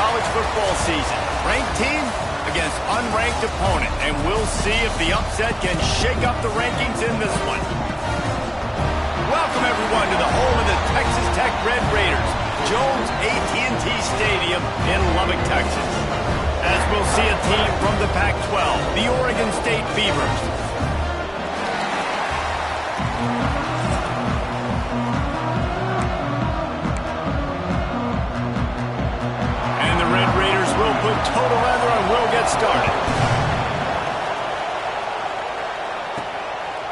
college football season. Ranked team against unranked opponent, and we'll see if the upset can shake up the rankings in this one. Welcome, everyone, to the home of the Texas Tech Red Raiders, Jones AT&T Stadium in Lubbock, Texas. As we'll see a team from the Pac-12, the Oregon State Beavers. And the Red Raiders will put total leather and will get started.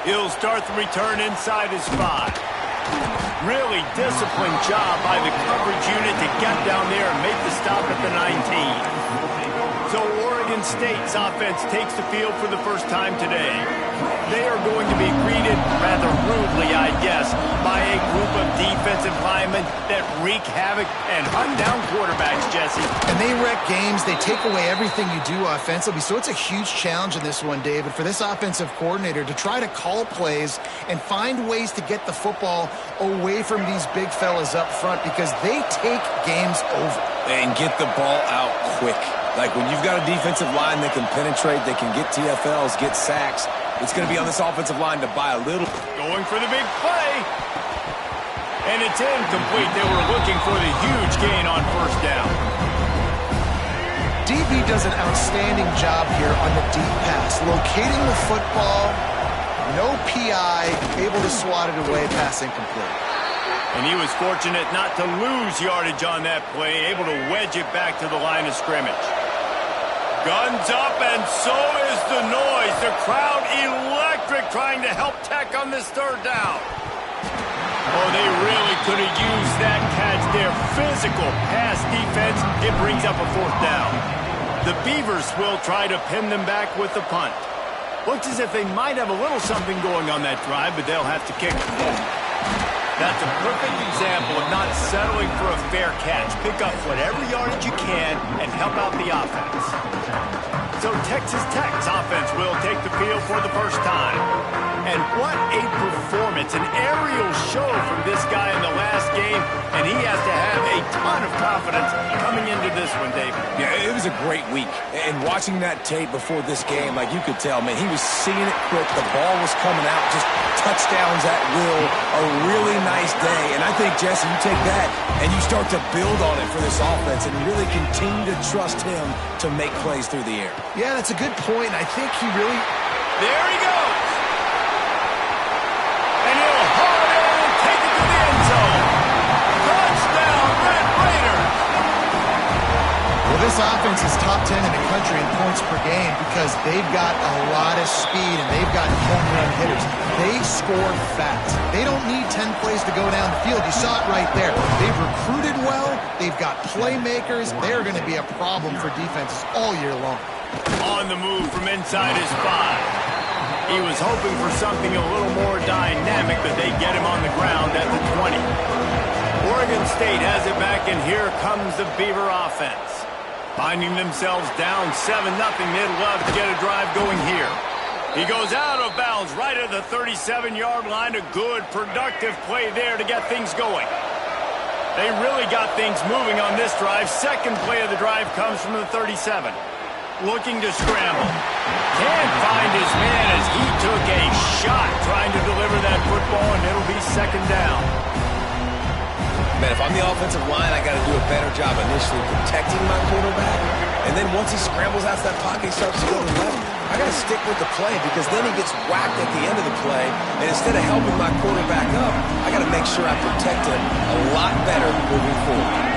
He'll start the return inside his 5. Really disciplined job by the coverage unit to get down there and make the stop at the 19. So Oregon State's offense takes the field for the first time today. They are going to be greeted rather rudely, I guess, by a group of defensive linemen that wreak havoc and hunt down quarterbacks, Jesse. And they wreck games. They take away everything you do offensively. So it's a huge challenge in this one, David, for this offensive coordinator to try to call plays and find ways to get the football away from these big fellas up front because they take games over. And get the ball out quick. Like when you've got a defensive line that can penetrate, they can get TFLs, get sacks, it's going to be on this offensive line to buy a little. Going for the big play. And it's incomplete. They were looking for the huge gain on first down. DB does an outstanding job here on the deep pass. Locating the football, no PI, able to swat it away, pass incomplete. And he was fortunate not to lose yardage on that play, able to wedge it back to the line of scrimmage. Guns up, and so is the noise. The crowd electric trying to help Tech on this third down. Oh, they really could have used that catch there. Physical pass defense. It brings up a fourth down. The Beavers will try to pin them back with the punt. Looks as if they might have a little something going on that drive, but they'll have to kick it. That's a perfect example of not settling for a fair catch. Pick up whatever yardage you can and help out the offense. So Texas Tech's offense will take the field for the first time. And what a performance, an aerial show from this guy in the last game, and he has to have a ton of confidence coming into this one, David. Yeah, it was a great week. And watching that tape before this game, like you could tell, man, he was seeing it quick. The ball was coming out, just touchdowns at will. A really nice day. And I think, Jesse, you take that and you start to build on it for this offense and really continue to trust him to make plays through the air. Yeah, that's a good point. I think he really... There he goes. And he'll haul it in and take it to the end zone. Touchdown, Red Raiders. Well, this offense is top 10 in the country in points per game because they've got a lot of speed and they've got home run hitters. They score fast. They don't need 10 plays to go down the field. You saw it right there. They've recruited well. They've got playmakers. They're going to be a problem for defenses all year long. On the move from inside his 5. He was hoping for something a little more dynamic, but they get him on the ground at the 20. Oregon State has it back, and here comes the Beaver offense. Finding themselves down 7-0, they'd love to get a drive going here. He goes out of bounds right at the 37-yard line. A good, productive play there to get things going. They really got things moving on this drive. Second play of the drive comes from the 37. Looking to scramble. Can't find his man as he took a shot trying to deliver that football, and it'll be second down. Man, if I'm the offensive line, I got to do a better job initially protecting my quarterback. And then once he scrambles out of that pocket, he starts to go to the left. I got to stick with the play because then he gets whacked at the end of the play. And instead of helping my quarterback up, I got to make sure I protect him a lot better moving forward.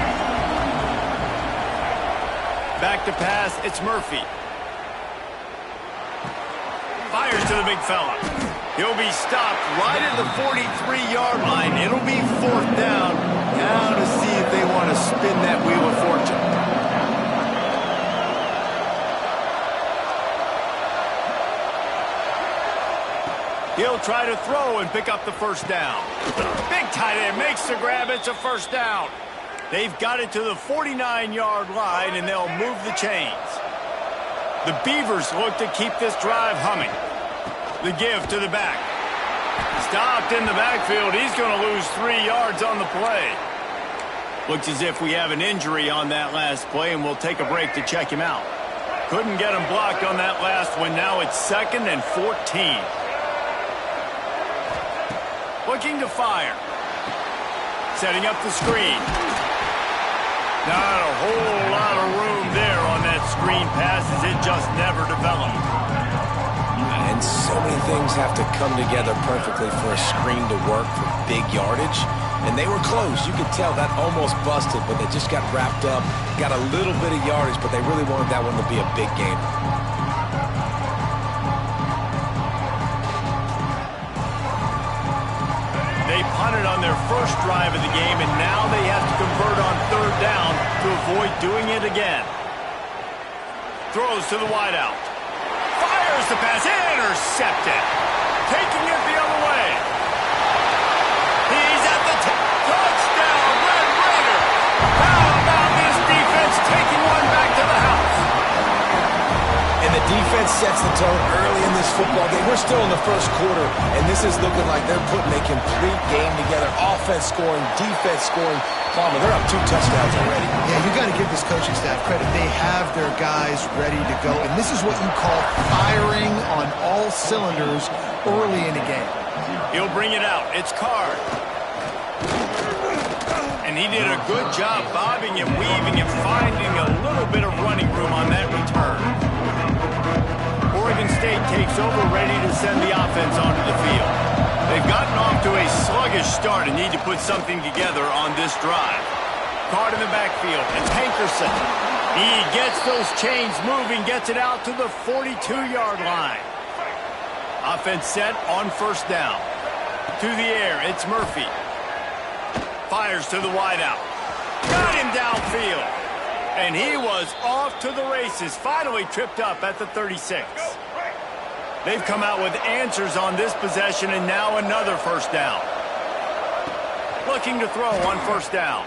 Back to pass, it's Murphy. Fires to the big fella. He'll be stopped right at the 43-yard line. It'll be fourth down. Now to see if they want to spin that wheel of fortune. He'll try to throw and pick up the first down. Big tight end makes the grab. It's a first down. They've got it to the 49-yard line, and they'll move the chains. The Beavers look to keep this drive humming. The give to the back. Stopped in the backfield. He's going to lose 3 yards on the play. Looks as if we have an injury on that last play, and we'll take a break to check him out. Couldn't get him blocked on that last one. Now it's 2nd and 14. Looking to fire. Setting up the screen. Not a whole lot of room there on that screen pass, as it just never developed. And so many things have to come together perfectly for a screen to work for big yardage. And they were close. You could tell that almost busted, but they just got wrapped up, got a little bit of yardage, but they really wanted that one to be a big game. They punted on their first drive of the game, and now they have to convert on 3rd down to avoid doing it again. Throws to the wideout. Fires the pass. Intercepted. Taking it the other way. He's at the touchdown, Red Raider. How about this defense taking one back to the house? And the defense sets the tone early in this football game. We're still in the first quarter, and this is looking like they're putting a complete game together. Offense scoring, defense scoring. Palmer, they're up 2 touchdowns already. Yeah, you got to give this coaching staff credit. They have their guys ready to go, and this is what you call firing on all cylinders early in the game. He'll bring it out. It's Card. And he did a good job bobbing and weaving and finding a little bit of running room on that return. Oregon State takes over, ready to send the offense onto the field. They've gotten off to a sluggish start and need to put something together on this drive. Card in the backfield. It's Hankerson. He gets those chains moving, gets it out to the 42-yard line. Offense set on 1st down. To the air, it's Murphy. Fires to the wideout. Got him downfield. And he was off to the races. Finally tripped up at the 36. They've come out with answers on this possession, and now another 1st down. Looking to throw on 1st down.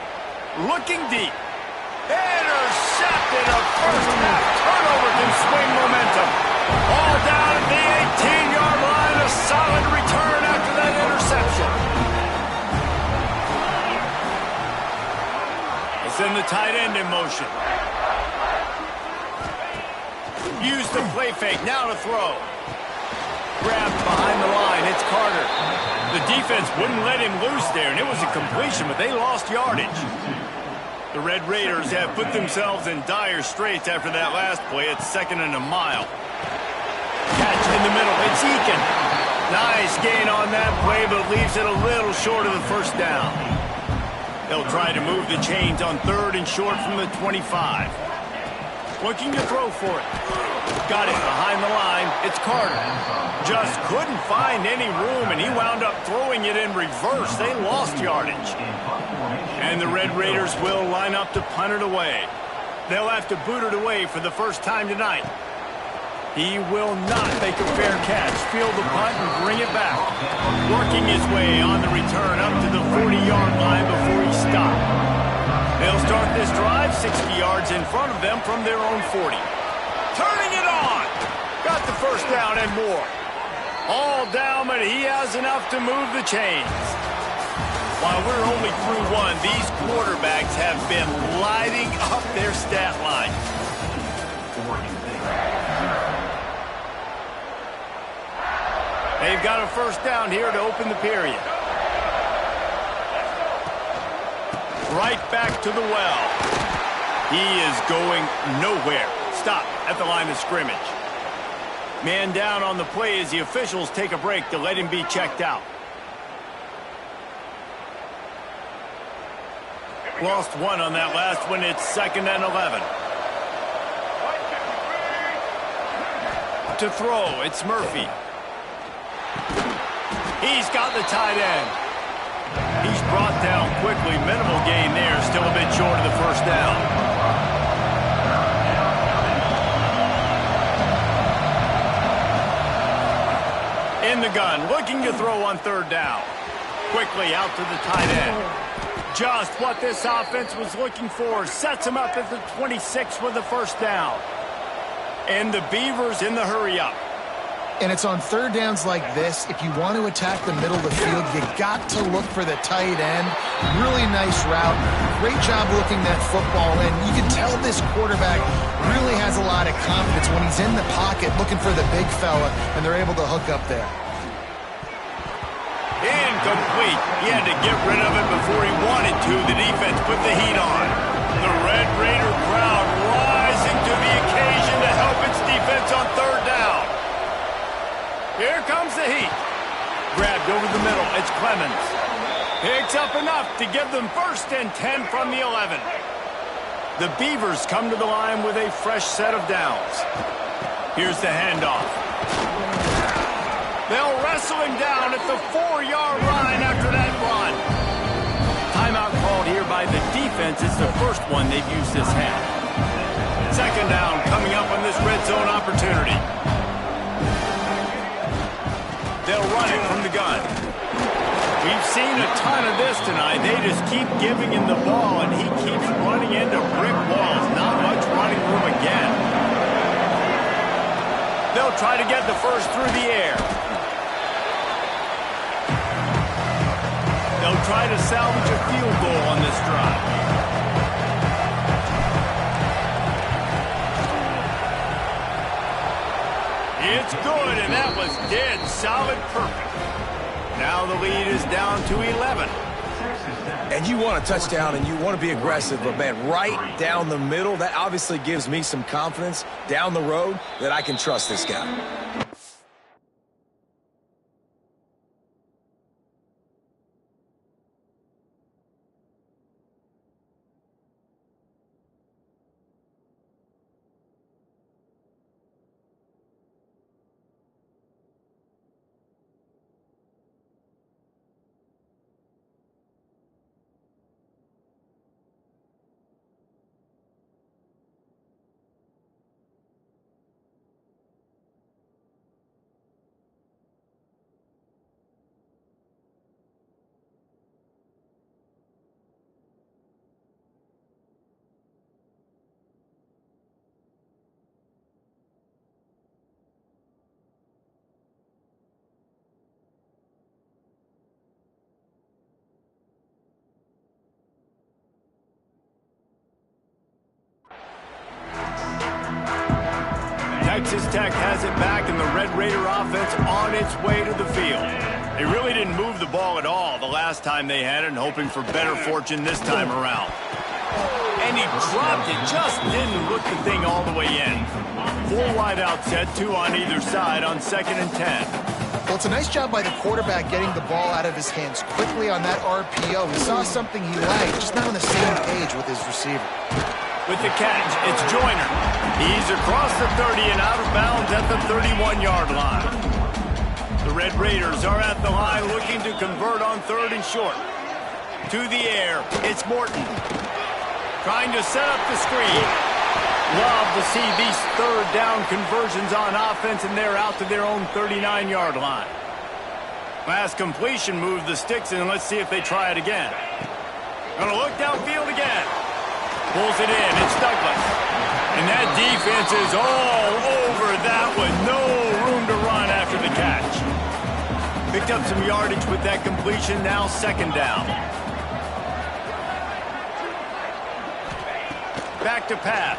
Looking deep. Intercepted. A first half turnover can swing momentum. All down at the 18-yard line. A solid return after that interception. They send the tight end in motion. Use the play fake. Now to throw. Grabbed behind the line. It's Carter. The defense wouldn't let him loose there, and it was a completion, but they lost yardage. The Red Raiders have put themselves in dire straits after that last play. It's 2nd and a mile. Catch in the middle. It's Eakin. Nice gain on that play, but leaves it a little short of the 1st down. They'll try to move the chains on 3rd and short from the 25. Looking to throw for it. Got it behind the line. It's Carter. Just couldn't find any room, and he wound up throwing it in reverse. They lost yardage. And the Red Raiders will line up to punt it away. They'll have to boot it away for the first time tonight. He will not make a fair catch. Field the punt and bring it back. Working his way on the return up to the 40-yard line before he stopped. They'll start this drive 60 yards in front of them from their own 40. Turning it on. Got the 1st down and more. All down, but he has enough to move the chains. While we're only through 1, these quarterbacks have been lighting up their stat line. They've got a 1st down here to open the period. Right back to the well. He is going nowhere. Stop at the line of scrimmage. Man down on the play as the officials take a break to let him be checked out. Lost 1 on that last one. It's 2nd and 11. To throw, it's Murphy. He's got the tight end. He's brought down quickly. Minimal gain there. Still a bit short of the 1st down. In the gun, looking to throw on 3rd down. Quickly out to the tight end. Just what this offense was looking for. Sets him up at the 26 with the 1st down. And the Beavers in the hurry up. And it's on third downs like this, if you want to attack the middle of the field, you got to look for the tight end. Really nice route. Great job looking that football, and you can tell this quarterback really has a lot of confidence when he's in the pocket looking for the big fella, and they're able to hook up there. Incomplete. He had to get rid of it before he wanted to. The defense put the heat on. The Red Raider crowd rising to the occasion to help its defense on third down. Here comes the heat. Grabbed over the middle. It's Clemens. Picks up enough to give them 1st and 10 from the 11. The Beavers come to the line with a fresh set of downs. Here's the handoff. They'll wrestle him down at the 4-yard line after that run. Timeout called here by the defense. It's the first one they've used this half. 2nd down coming up on this red zone opportunity. They'll run it from the gun. We've seen a ton of this tonight. They just keep giving him the ball, and he keeps running into brick walls. Not much running room again. They'll try to get the first through the air. They'll try to salvage a field goal on this drive. It's good, and that was dead solid perfect. Now the lead is down to 11. And you want a touchdown, and you want to be aggressive, but, man, right down the middle, that obviously gives me some confidence down the road that I can trust this guy. Texas Tech has it back, and the Red Raider offense on its way to the field. They really didn't move the ball at all the last time they had it, and hoping for better fortune this time around. And he dropped it, just didn't look the thing all the way in. 4 wide out set, 2 on either side on 2nd and 10. Well, it's a nice job by the quarterback getting the ball out of his hands quickly on that RPO. He saw something he liked, just not on the same page with his receiver. With the catch, it's Joyner. He's across the 30 and out of bounds at the 31-yard line. The Red Raiders are at the line looking to convert on 3rd and short. To the air, it's Morton. Trying to set up the screen. Love to see these 3rd down conversions on offense, and they're out to their own 39-yard line. Last completion moved the sticks, and let's see if they try it again. Gonna look downfield again. Pulls it in. It's Douglas. And that defense is all over that one. No room to run after the catch. Picked up some yardage with that completion. Now 2nd down. Back to pass.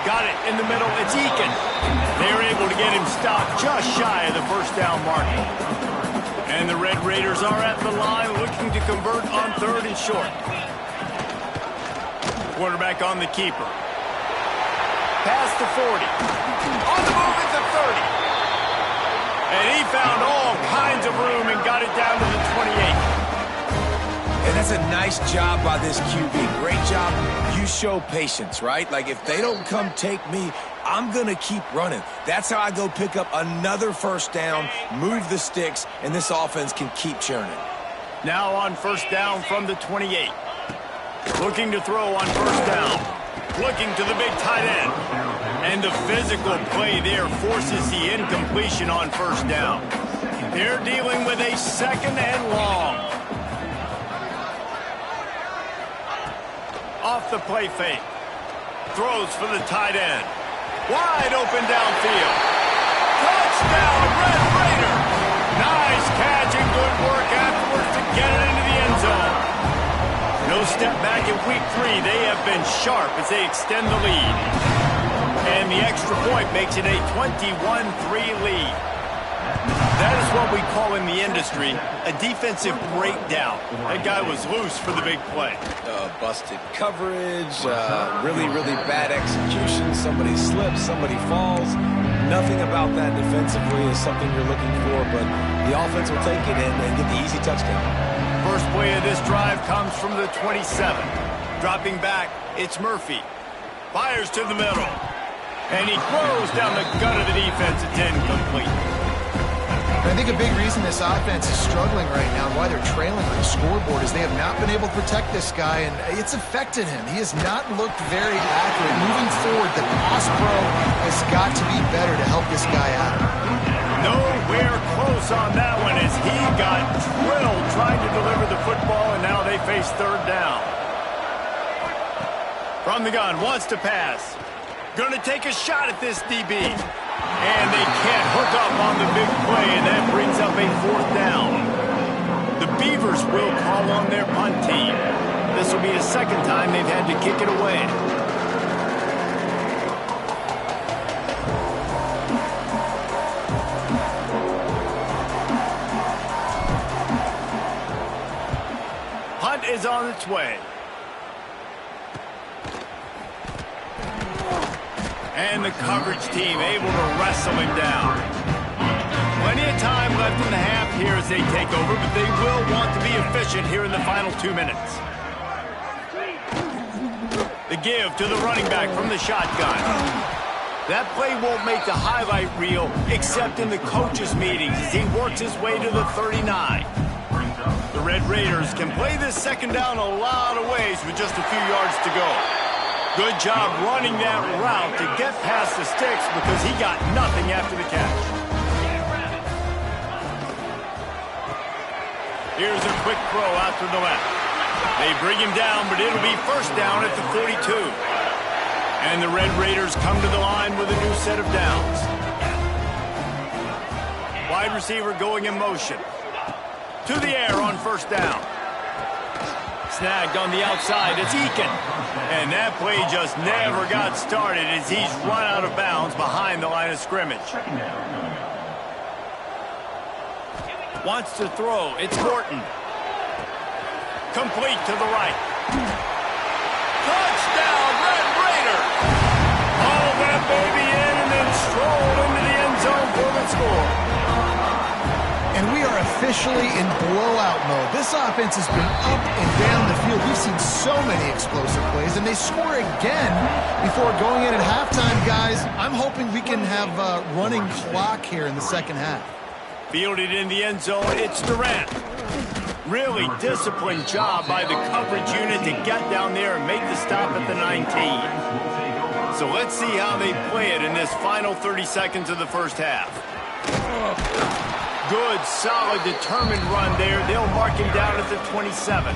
Got it in the middle. It's Eakin. They're able to get him stopped just shy of the 1st down mark. And the Red Raiders are at the line looking to convert on 3rd and short. Quarterback on the keeper. Past the 40. On the move at the 30. And he found all kinds of room and got it down to the 28. And that's a nice job by this QB. Great job. You show patience, right? Like, if they don't come take me, I'm going to keep running. That's how I go pick up another 1st down, move the sticks, and this offense can keep churning. Now on 1st down from the 28. Looking to throw on 1st down. Looking to the big tight end. And the physical play there forces the incompletion on 1st down. They're dealing with a 2nd and long. Off the play fake. Throws for the tight end. Wide open downfield. Caught Touchdown, Red Raider! Nice catch and good work afterwards to get it into the end zone. No step back in week 3. They have been sharp as they extend the lead. And the extra point makes it a 21-3 lead. That is what we call in the industry a defensive breakdown. That guy was loose for the big play. Busted coverage, really, really bad execution. Somebody slips, somebody falls. Nothing about that defensively is something you're looking for, but the offense will take it and get the easy touchdown. First play of this drive comes from the 27. Dropping back, it's Murphy. Fires to the middle. And he throws down the gut of the defense. It's incomplete. I think a big reason this offense is struggling right now and why they're trailing on the scoreboard is they have not been able to protect this guy, and it's affected him. He has not looked very accurate. Moving forward, the pass pro has got to be better to help this guy out. Nowhere close on that one as he got drilled trying to deliver the football, and now they face third down. From the gun, wants to pass. Going to take a shot at this DB. And they can't hook up on the big play, and that brings up a fourth down. The Beavers will call on their punt team. This will be the second time they've had to kick it away. Punt is on its way. And the coverage team able to wrestle him down. Plenty of time left in the half here as they take over, but they will want to be efficient here in the final 2 minutes. The give to the running back from the shotgun. That play won't make the highlight reel except in the coaches' meetings as he works his way to the 39. The Red Raiders can play this second down a lot of ways with just a few yards to go. Good job running that route to get past the sticks because he got nothing after the catch. Here's a quick throw out to the left. They bring him down, but it'll be first down at the 42. And the Red Raiders come to the line with a new set of downs. Wide receiver going in motion. To the air on first down. Snagged on the outside, it's Eakin. And that play just never got started as he's run out of bounds behind the line of scrimmage. Wants to throw, it's Morton. Complete to the right. Touchdown, Red Raider! Haul that baby in and then stroll into the end zone for the score. And we are officially in blowout mode. This offense has been up and down the field. We've seen so many explosive plays, and they score again before going in at halftime, guys. I'm hoping we can have a running clock here in the second half. Fielded in the end zone, it's Durant. Really disciplined job by the coverage unit to get down there and make the stop at the 19. So let's see how they play it in this final 30 seconds of the first half. Good, solid, determined run there. They'll mark him down at the 27.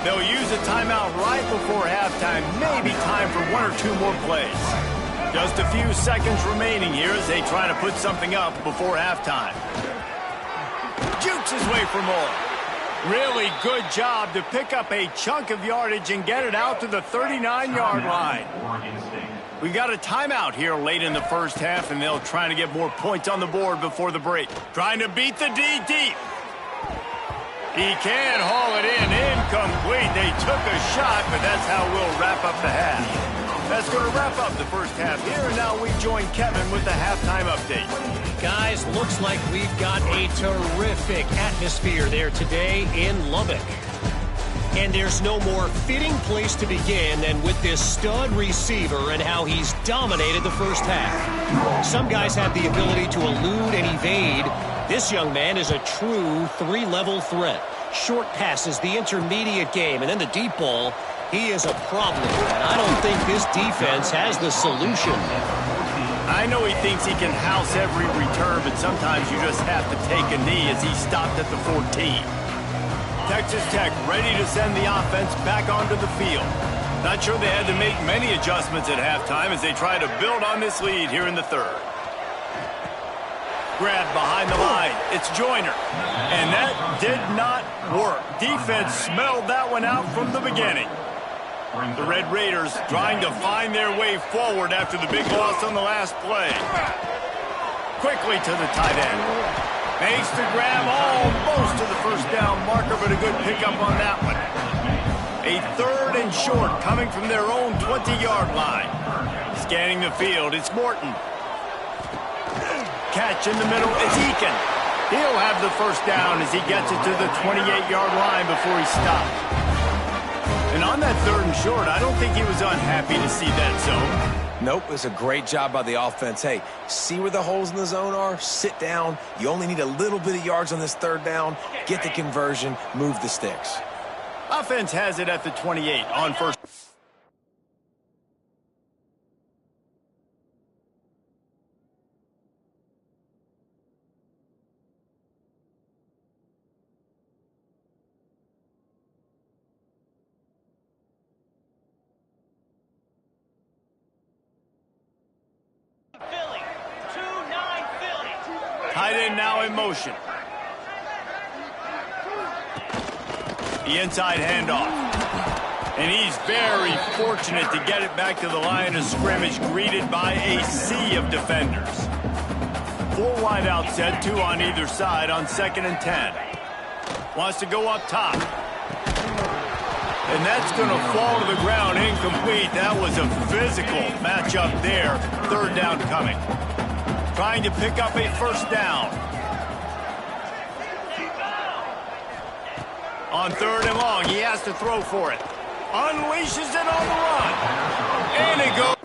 They'll use a timeout right before halftime. Maybe time for one or two more plays. Just a few seconds remaining here as they try to put something up before halftime. Jukes his way for more. Really good job to pick up a chunk of yardage and get it out to the 39-yard line. We got a timeout here late in the first half, and they'll try to get more points on the board before the break. Trying to beat the D deep. He can haul it in. Incomplete. They took a shot, but that's how we'll wrap up the half. That's going to wrap up the first half here, and now we join Kevin with the halftime update. Guys, looks like we've got a terrific atmosphere there today in Lubbock. And there's no more fitting place to begin than with this stud receiver and how he's dominated the first half. Some guys have the ability to elude and evade. This young man is a true three-level threat. Short passes, the intermediate game, and then the deep ball. He is a problem, and I don't think this defense has the solution. I know he thinks he can house every return, but sometimes you just have to take a knee as he stopped at the 14. Texas Tech ready to send the offense back onto the field. Not sure they had to make many adjustments at halftime as they try to build on this lead here in the third. grab behind the line. It's Joyner. And that did not work. Defense smelled that one out from the beginning. The Red Raiders trying to find their way forward after the big loss on the last play. Quickly to the tight end. Makes the grab almost to the first down marker, but a good pickup on that one. A 3rd and short coming from their own 20-yard line. Scanning the field, it's Morton. Catch in the middle, it's Eakin. He'll have the first down as he gets it to the 28-yard line before he stops. And on that 3rd and short, I don't think he was unhappy to see that zone. Nope, it's a great job by the offense. Hey, see where the holes in the zone are? Sit down. You only need a little bit of yards on this 3rd down. Get the conversion, move the sticks. Offense has it at the 28 on first. Tight end now in motion. The inside handoff. And he's very fortunate to get it back to the line of scrimmage, greeted by a sea of defenders. 4 wide out set, 2 on either side on 2nd and 10. Wants to go up top. And that's going to fall to the ground incomplete. That was a physical matchup there. 3rd down coming. Trying to pick up a first down. On 3rd and long, he has to throw for it. Unleashes it on the run. And it goes.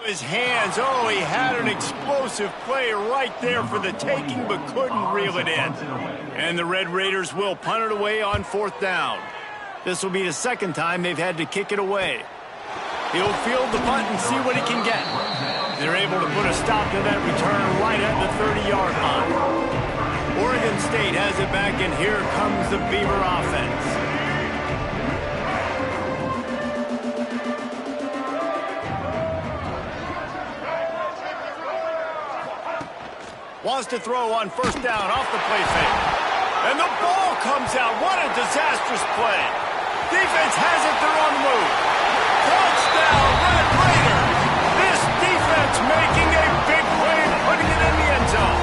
His hands. Oh, he had an explosive play right there for the taking, but couldn't reel it in. And the Red Raiders will punt it away on 4th down. This will be the 2nd time they've had to kick it away. He'll field the punt and see what he can get. They're able to put a stop to that return right at the 30-yard line. Oregon State has it back, and here comes the Beaver offense. Wants to throw on 1st down off the play fake. And the ball comes out. What a disastrous play. Defense has it. They're on the move. Touchdown, Red Raiders. This defense making a big play, putting it in the end zone.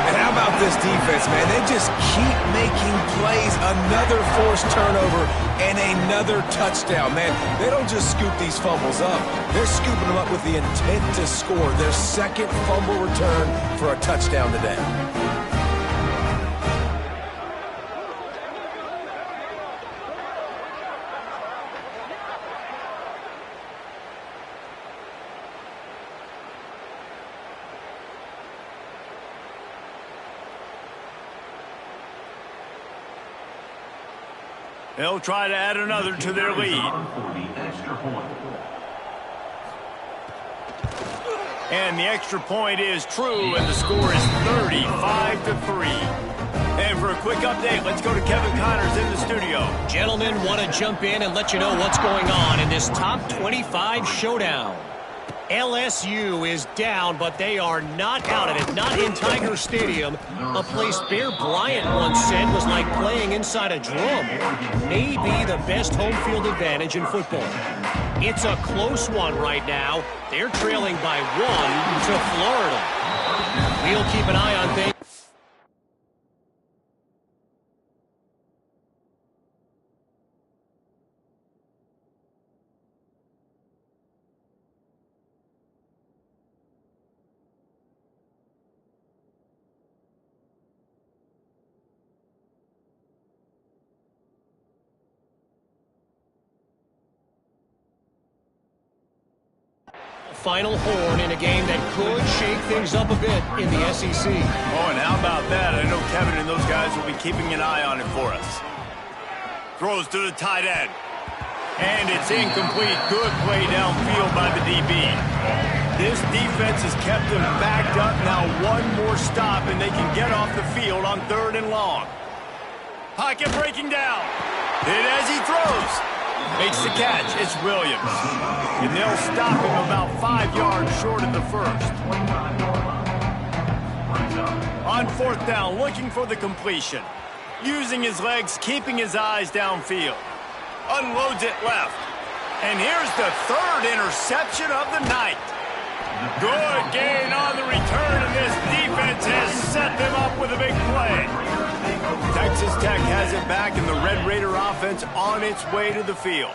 And how about this defense, man? They just keep making plays. Another forced turnover and another touchdown, man. They don't just scoop these fumbles up. They're scooping them up with the intent to score. Their 2nd fumble return for a touchdown today. They'll try to add another to their lead. And the extra point is true, and the score is 35-3. And for a quick update, let's go to Kevin Connors in the studio. Gentlemen, want to jump in and let you know what's going on in this top 25 showdown. LSU is down, but they are not out of it. Not in Tiger Stadium, a place Bear Bryant once said was like playing inside a drum. Maybe the best home field advantage in football. It's a close one right now. They're trailing by 1 to Florida. We'll keep an eye on things. final horn in a game that could shake things up a bit in the SEC. Oh, and how about that? I know Kevin and those guys will be keeping an eye on it for us. Throws to the tight end. And it's incomplete. Good play downfield by the DB. This defense has kept them backed up. Now one more stop, and they can get off the field on 3rd and long. Pocket breaking down. Hit as he throws. Makes the catch. It's Williams. And they'll stop him about 5 yards short of the first. On 4th down, looking for the completion. Using his legs, keeping his eyes downfield. Unloads it left. And here's the 3rd interception of the night. Good gain on the return, and this defense has set them up with a big play. Texas Tech has it back, and the Red Raider offense on its way to the field.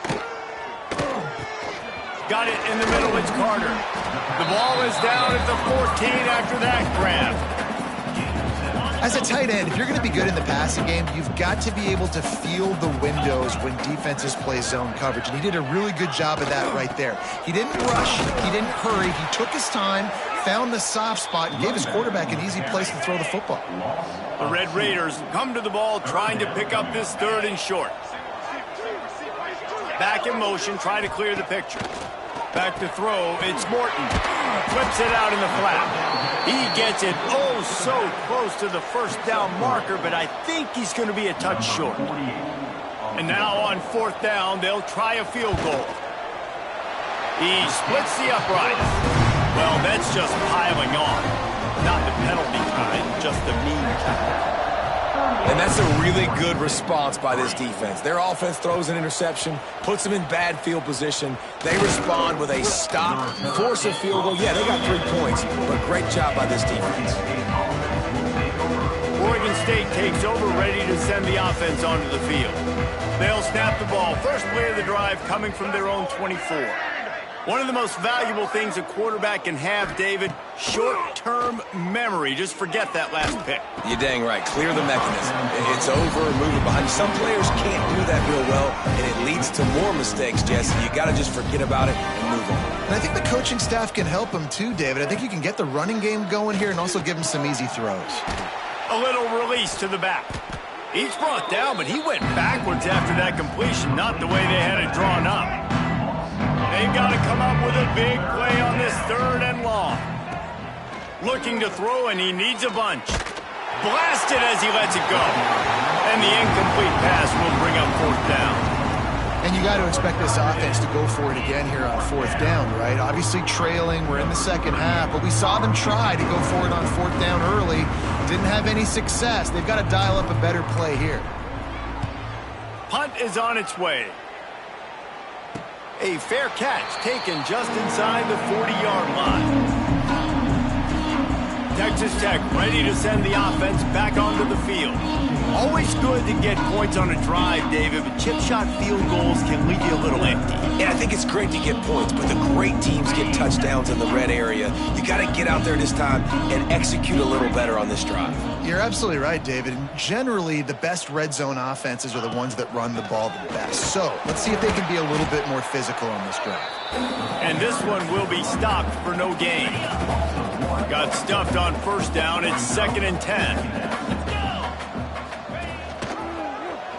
Got it in the middle, it's Carter. The ball is down at the 14 after that grab. As a tight end, if you're going to be good in the passing game, you've got to be able to feel the windows when defenses play zone coverage, and he did a really good job of that right there. He didn't rush, he didn't hurry, he took his time, found the soft spot, and gave his quarterback an easy place to throw the football. The Red Raiders come to the ball trying to pick up this 3rd and short. Back in motion, try to clear the picture. Back to throw, it's Morton. Flips it out in the flat. He gets it oh so close to the 1st down marker, but I think he's going to be a touch short. And now on 4th down, they'll try a field goal. He splits the uprights. Well, that's just piling on. Not the penalty kind, just the mean kind. And that's a really good response by this defense. Their offense throws an interception, puts them in bad field position. They respond with a stop, force a field goal. Yeah, they got 3 points, but great job by this defense. Oregon State takes over, ready to send the offense onto the field. They'll snap the ball. First play of the drive coming from their own 24. One of the most valuable things a quarterback can have, David, short-term memory. Just forget that last pick. You're dang right. Clear the mechanism. It's over, move it behind you. Some players can't do that real well, and it leads to more mistakes, Jesse. You got to just forget about it and move on. And I think the coaching staff can help him too, David. I think you can get the running game going here and also give him some easy throws. A little release to the back. He's brought down, but he went backwards after that completion, not the way they had it drawn up. They've got to come up with a big play on this 3rd and long. Looking to throw, and he needs a bunch. Blasted as he lets it go. And the incomplete pass will bring up 4th down. And you got to expect this offense to go for it again here on 4th down, right? Obviously trailing, we're in the 2nd half, but we saw them try to go for it on 4th down early. Didn't have any success. They've got to dial up a better play here. Punt is on its way. A fair catch taken just inside the 40-yard line. Texas Tech ready to send the offense back onto the field. Always good to get points on a drive, David, but chip shot field goals can leave you a little empty. Yeah, I think it's great to get points, but the great teams get touchdowns in the red area. You got to get out there this time and execute a little better on this drive. You're absolutely right, David. And generally, the best red zone offenses are the ones that run the ball the best. So let's see if they can be a little bit more physical on this drive. And this one will be stopped for no gain. Got stuffed on 1st down. It's 2nd and 10.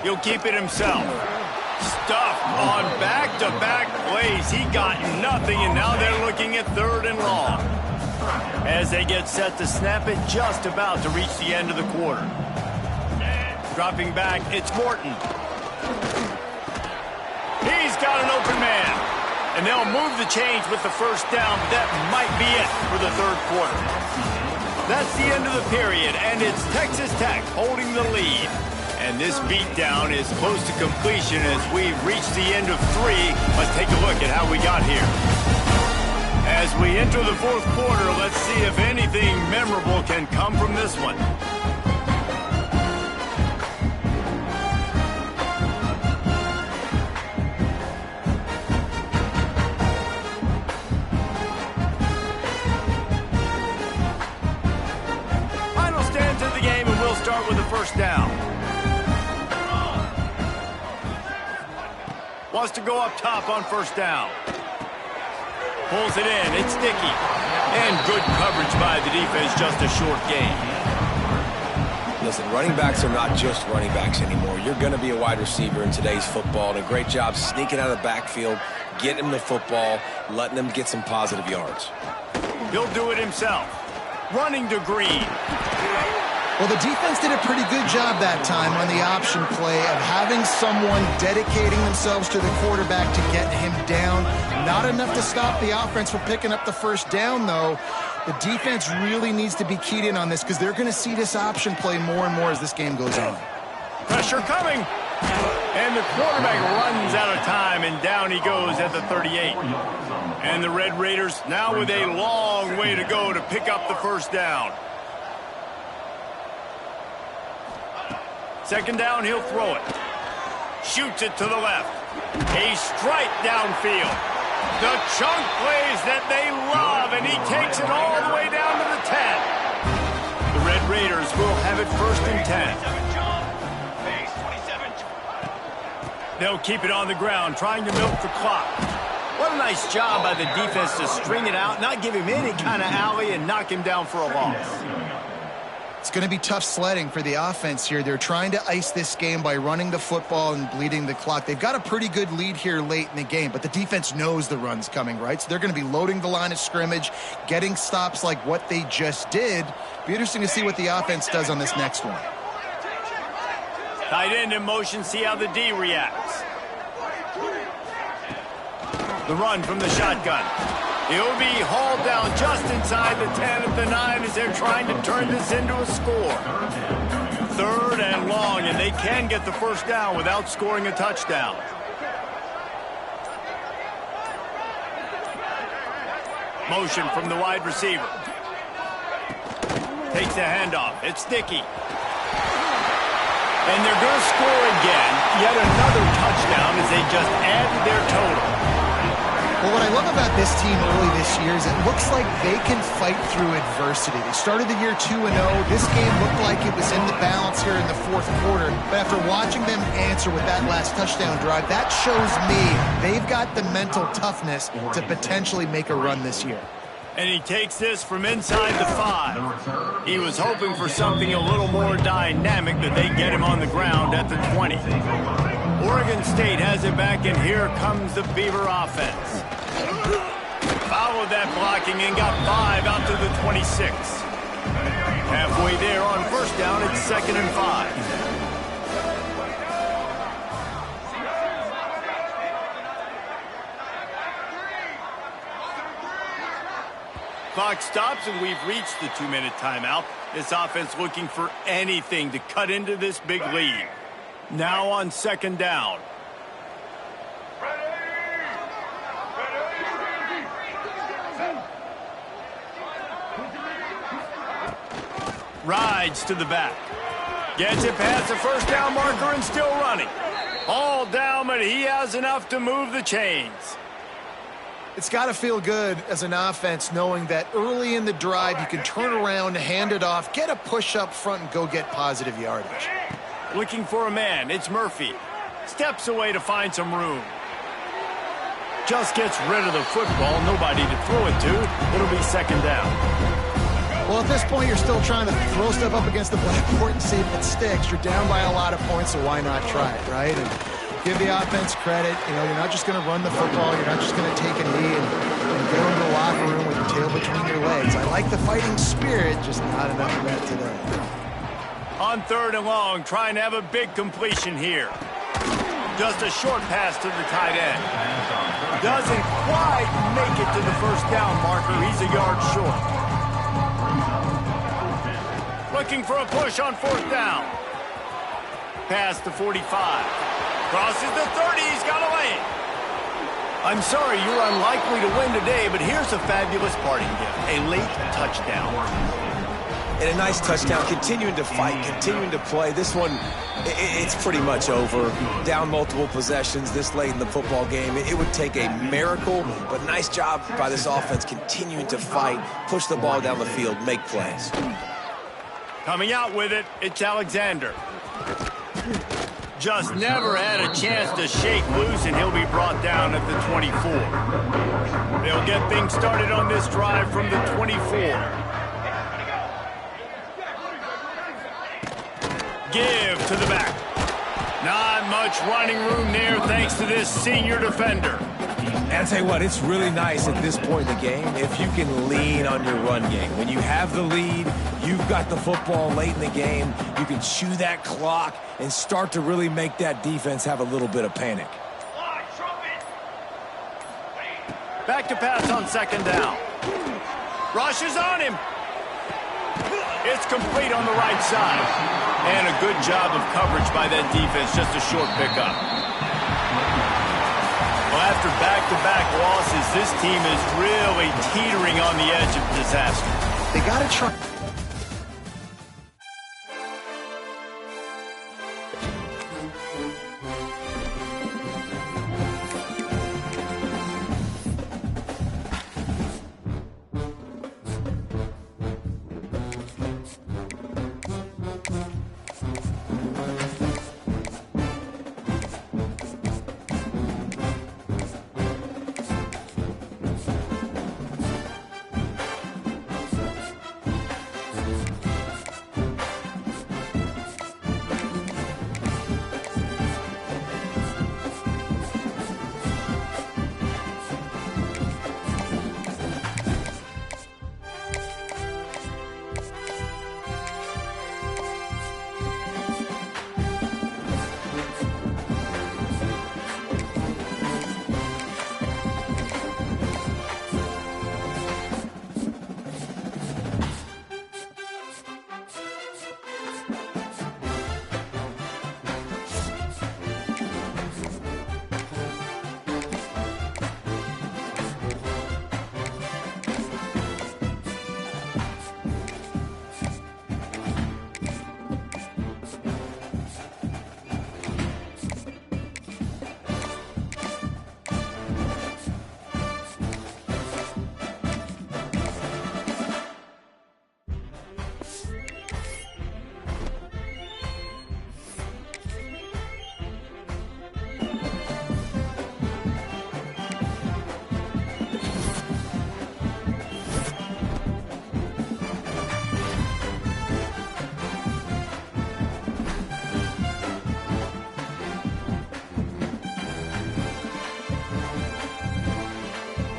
He'll keep it himself. Stuffed on back-to-back plays. He got nothing, and now they're looking at 3rd and long. As they get set to snap it, just about to reach the end of the quarter. Dropping back, it's Morton. He's got an open man. And they'll move the chains with the 1st down, but that might be it for the 3rd quarter. That's the end of the period, and it's Texas Tech holding the lead. And this beatdown is close to completion as we've reached the end of 3. Let's take a look at how we got here. As we enter the 4th quarter, let's see if anything memorable can come from this one. Final stands of the game, and we'll start with the 1st down. Wants to go up top on 1st down. Pulls it in. It's sticky. And good coverage by the defense. Just a short gain. Listen, running backs are not just running backs anymore. You're going to be a wide receiver in today's football. And a great job sneaking out of the backfield, getting them the football, letting them get some positive yards. He'll do it himself. Running to Green. Well, the defense did a pretty good job that time on the option play of having someone dedicating themselves to the quarterback to get him down. Not enough to stop the offense from picking up the first down, though. The defense really needs to be keyed in on this because they're going to see this option play more and more as this game goes on. Pressure coming. And the quarterback runs out of time, and down he goes at the 38. And the Red Raiders now with a long way to go to pick up the first down. Second down, he'll throw it. Shoots it to the left. A strike downfield. The chunk plays that they love, and he takes it all the way down to the 10. The Red Raiders will have it first and 10. They'll keep it on the ground, trying to milk the clock. What a nice job by the defense to string it out, not give him any kind of alley, and knock him down for a loss. It's going to be tough sledding for the offense here. They're trying to ice this game by running the football and bleeding the clock. They've got a pretty good lead here late in the game, but the defense knows the run's coming, right? So they're going to be loading the line of scrimmage, getting stops like what they just did. Be interesting to see what the offense does on this next one. Tight end in motion, see how the D reacts. The run from the shotgun. He'll be hauled down just inside the 10 at the 9 as they're trying to turn this into a score. Third and long, and they can get the first down without scoring a touchdown. Motion from the wide receiver. Takes the handoff. It's sticky. And they're going to score again. Yet another touchdown as they just added their total. Well, what I love about this team early this year is it looks like they can fight through adversity. They started the year 2-0. This game looked like it was in the balance here in the fourth quarter. But after watching them answer with that last touchdown drive, that shows me they've got the mental toughness to potentially make a run this year. And he takes this from inside the 5. He was hoping for something a little more dynamic, but they get him on the ground at the 20. Oregon State has it back, and here comes the Beaver offense. Followed that blocking and got 5 out to the 26. Halfway there on first down, it's 2nd and 5. Clock stops, and we've reached the 2-minute timeout. This offense looking for anything to cut into this big lead. Now on 2nd down. Rides to the back. Gets it past the first down marker and still running. All down, but he has enough to move the chains. It's got to feel good as an offense knowing that early in the drive you can turn around, hand it off, get a push up front, and go get positive yardage. Looking for a man. It's Murphy. Steps away to find some room. Just gets rid of the football. Nobody to throw it to. It'll be 2nd down. Well, at this point, you're still trying to throw stuff up against the blackboard and see if it sticks. You're down by a lot of points, so why not try it, right? And give the offense credit. You know, you're not just going to run the football. You're not just going to take a knee and go into the locker room with your tail between your legs. I like the fighting spirit, just not enough of that today. On 3rd and long, trying to have a big completion here. Just a short pass to the tight end. Doesn't quite make it to the first down marker. He's a yard short. Looking for a push on 4th down. Past the 45. Crosses the 30. He's got a lane. I'm sorry, you're unlikely to win today, but here's a fabulous parting gift. A late touchdown. And a nice touchdown, continuing to fight, continuing to play. This one, it's pretty much over. Down multiple possessions this late in the football game. It would take a miracle, but nice job by this offense continuing to fight, push the ball down the field, make plays. Coming out with it, it's Alexander. Just never had a chance to shake loose, and he'll be brought down at the 24. They'll get things started on this drive from the 24. Give to the back. Not much running room there thanks to this senior defender. And I'll tell you what, it's really nice at this point in the game if you can lean on your run game. When you have the lead, you've got the football late in the game, you can chew that clock and start to really make that defense have a little bit of panic. Back to pass on second down. Rush is on him. It's complete on the right side. And a good job of coverage by that defense, just a short pickup. Well, after back-to-back losses, this team is really teetering on the edge of disaster. They got to try.